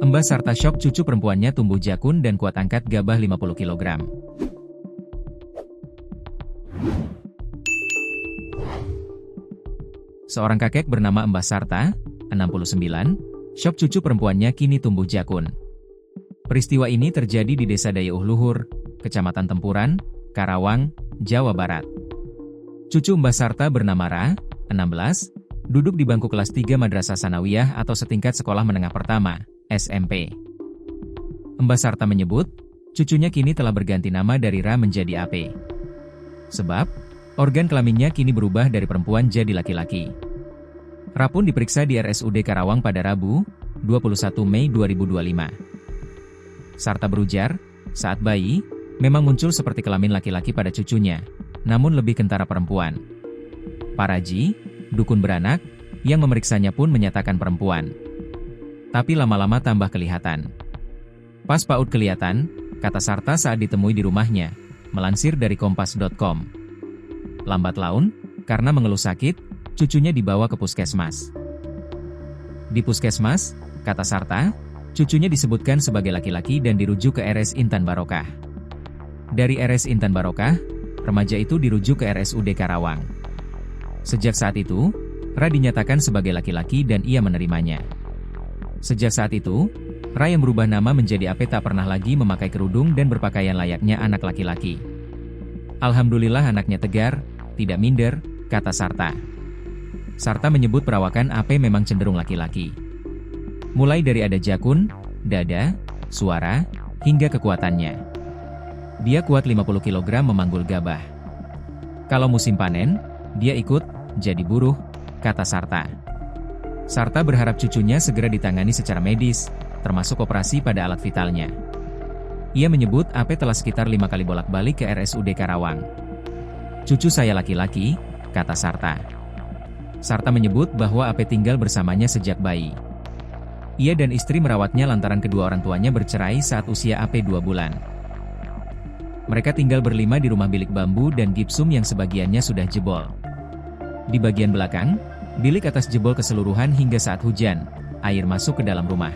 Mbah Sarta syok cucu perempuannya tumbuh jakun dan kuat angkat gabah 50 kg. Seorang kakek bernama Mbah Sarta, 69, syok cucu perempuannya kini tumbuh jakun. Peristiwa ini terjadi di Desa Dayeuh Luhur, Kecamatan Tempuran, Karawang, Jawa Barat. Cucu Mbah Sarta bernama Ra, 16, duduk di bangku kelas 3 Madrasah Sanawiyah atau setingkat sekolah menengah pertama, SMP. Mbah Sarta menyebut, cucunya kini telah berganti nama dari Ra menjadi AP. Sebab, organ kelaminnya kini berubah dari perempuan jadi laki-laki. Ra pun diperiksa di RSUD Karawang pada Rabu, 21 Mei 2025. Sarta berujar, saat bayi, memang muncul seperti kelamin laki-laki pada cucunya, namun lebih kentara perempuan. Paraji, dukun beranak, yang memeriksanya pun menyatakan perempuan. Tapi lama-lama tambah kelihatan. Pas PAUD kelihatan, kata Sarta saat ditemui di rumahnya, melansir dari kompas.com. Lambat laun, karena mengeluh sakit, cucunya dibawa ke puskesmas. Di puskesmas, kata Sarta, cucunya disebutkan sebagai laki-laki dan dirujuk ke RS Intan Barokah. Dari RS Intan Barokah, remaja itu dirujuk ke RSUD Karawang. Sejak saat itu, Ra dinyatakan sebagai laki-laki dan ia menerimanya. Sejak saat itu, Ra yang berubah nama menjadi AP tak pernah lagi memakai kerudung dan berpakaian layaknya anak laki-laki. Alhamdulillah anaknya tegar, tidak minder, kata Sarta. Sarta menyebut perawakan AP memang cenderung laki-laki. Mulai dari ada jakun, dada, suara, hingga kekuatannya. Dia kuat 50 kg memanggul gabah. Kalau musim panen, dia ikut, jadi buruh, kata Sarta. Sarta berharap cucunya segera ditangani secara medis, termasuk operasi pada alat vitalnya. Ia menyebut AP telah sekitar 5 kali bolak-balik ke RSUD Karawang. Cucu saya laki-laki, kata Sarta. Sarta menyebut bahwa AP tinggal bersamanya sejak bayi. Ia dan istri merawatnya lantaran kedua orang tuanya bercerai saat usia AP 2 bulan. Mereka tinggal berlima di rumah bilik bambu dan gipsum yang sebagiannya sudah jebol. Di bagian belakang, bilik atas jebol keseluruhan hingga saat hujan, air masuk ke dalam rumah.